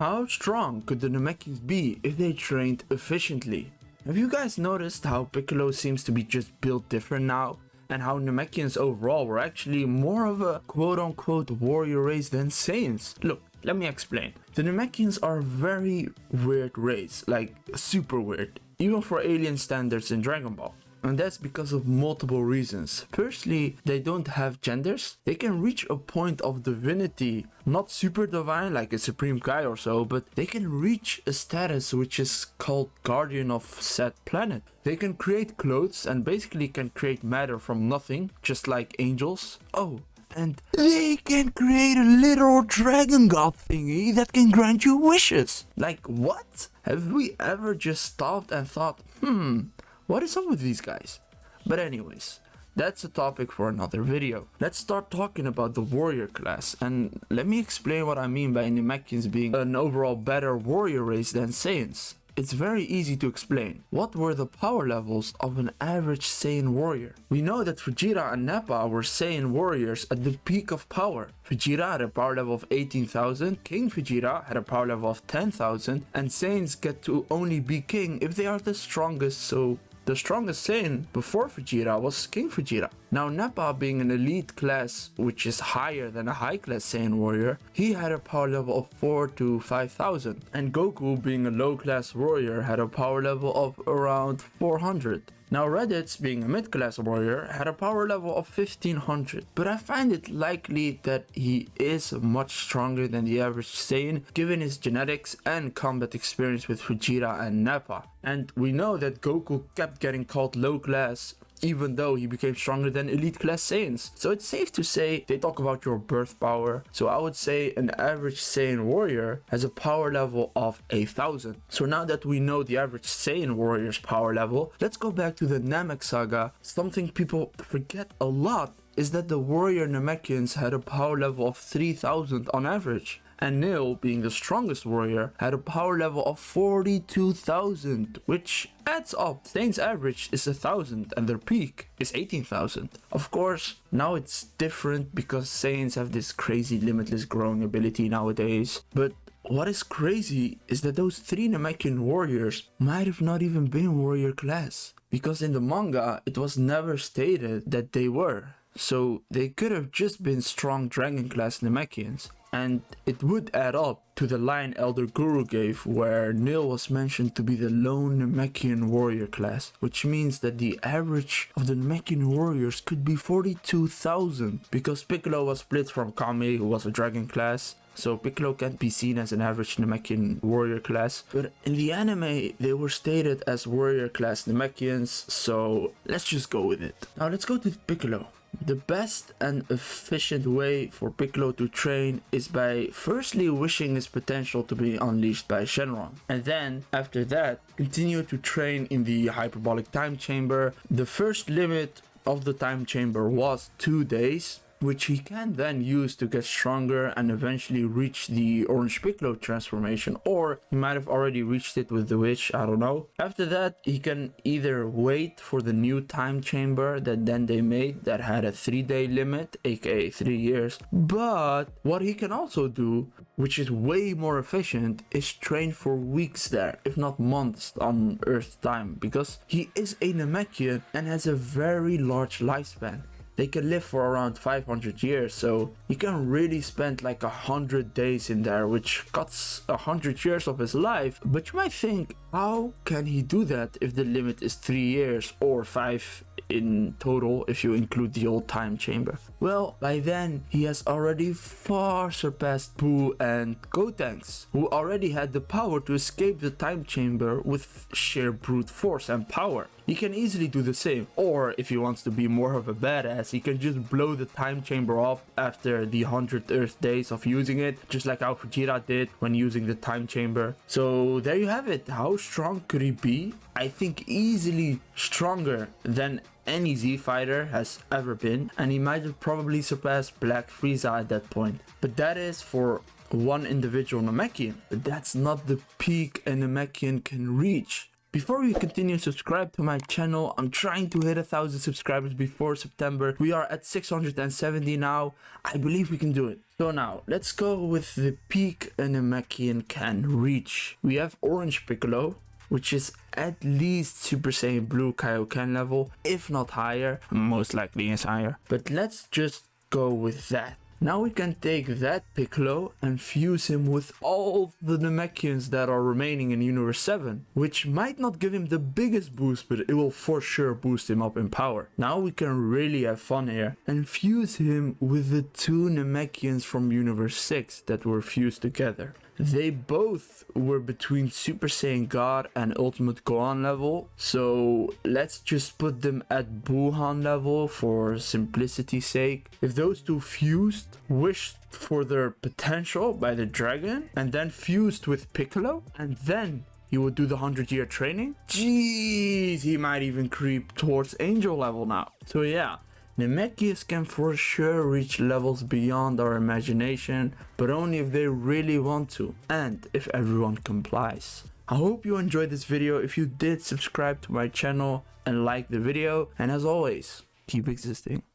How strong could the Namekians be if they trained efficiently? Have you guys noticed how Piccolo seems to be just built different now? And how Namekians overall were actually more of a quote-unquote warrior race than Saiyans? Look, let me explain. The Namekians are a very weird race, like super weird, even for alien standards in Dragon Ball. And that's because of multiple reasons. Firstly, they don't have genders. They can reach a point of divinity, not super divine like a Supreme Kai or so, but they can reach a status which is called Guardian of said planet. They can create clothes and basically can create matter from nothing, just like angels. Oh, and they can create a literal dragon god thingy that can grant you wishes. Like what? Have we ever just stopped and thought, what is up with these guys? But anyways, that's a topic for another video. Let's start talking about the warrior class, and let me explain what I mean by Namekians being an overall better warrior race than Saiyans. It's very easy to explain. What were the power levels of an average Saiyan warrior? We know that Vegeta and Nappa were Saiyan warriors at the peak of power. Vegeta had a power level of 18,000, King Vegeta had a power level of 10,000, and Saiyans get to only be king if they are the strongest, so the strongest Saiyan before Vegeta was King Vegeta. Now Nappa being an elite class, which is higher than a high class Saiyan warrior, he had a power level of 4 to 5,000. And Goku being a low class warrior had a power level of around 400. Now Raditz being a mid-class warrior had a power level of 1500, but I find it likely that he is much stronger than the average Saiyan given his genetics and combat experience with Vegeta and Nappa. And we know that Goku kept getting called low class even though he became stronger than elite class Saiyans. So it's safe to say they talk about your birth power. So I would say an average Saiyan warrior has a power level of 1000. So now that we know the average Saiyan warrior's power level, let's go back to the Namek saga. Something people forget a lot is that the warrior Namekians had a power level of 3000 on average. And Nil, being the strongest warrior, had a power level of 42,000, which adds up. Saiyan's average is 1000 and their peak is 18,000. Of course, now it's different because Saiyans have this crazy limitless growing ability nowadays. But what is crazy is that those 3 Namekian warriors might have not even been warrior class. Because in the manga, it was never stated that they were. So they could have just been strong dragon class Namekians. And it would add up to the line Elder Guru gave where Nil was mentioned to be the lone Namekian warrior class, which means that the average of the Namekian warriors could be 42,000 because Piccolo was split from Kami, who was a dragon class. So Piccolo can't be seen as an average Namekian warrior class, but in the anime they were stated as warrior class Namekians, so let's just go with it. Now let's go to Piccolo. The best and efficient way for Piccolo to train is by firstly wishing his potential to be unleashed by Shenron, and then after that continue to train in the hyperbolic time chamber. The first limit of the time chamber was 2 days, which he can then use to get stronger and eventually reach the Orange Piccolo transformation, or he might have already reached it with the wish, I don't know. After that, he can either wait for the new time chamber that then they made that had a 3-day limit, aka 3 years, but what he can also do, which is way more efficient, is train for weeks there, if not months on Earth time, because he is a Namekian and has a very large lifespan. They can live for around 500 years, so he can really spend like 100 days in there, which cuts 100 years of his life. But you might think, how can he do that if the limit is 3 years or 5 in total if you include the old time chamber? Well, by then he has already far surpassed Boo and Gotenks, who already had the power to escape the time chamber with sheer brute force and power. He can easily do the same, or if he wants to be more of a badass, he can just blow the time chamber up after the 100 Earth days of using it, just like how Vegeta did when using the time chamber. So there you have it. How strong could he be? I think easily stronger than any Z fighter has ever been, and he might have probably surpassed Black Frieza at that point. But that is for one individual Namekian, but that's not the peak a Namekian can reach. Before we continue, subscribe to my channel. I'm trying to hit 1,000 subscribers before September. We are at 670 now. I believe we can do it. So now, let's go with the peak a Namekian can reach. We have Orange Piccolo, which is at least Super Saiyan Blue Kaioken level, if not higher, most likely is higher. But let's just go with that. Now we can take that Piccolo and fuse him with all the Namekians that are remaining in Universe 7, which might not give him the biggest boost, but it will for sure boost him up in power. Now we can really have fun here and fuse him with the two Namekians from Universe 6 that were fused together. They both were between Super Saiyan God and Ultimate Gohan level, so let's just put them at Buhan level for simplicity's sake. If those two fused, wished for their potential by the dragon, and then fused with Piccolo, and then he would do the 100-year training, jeez, he might even creep towards Angel level now. So yeah, Namekians can for sure reach levels beyond our imagination, but only if they really want to, and if everyone complies. I hope you enjoyed this video. If you did, subscribe to my channel and like the video, and as always, keep existing.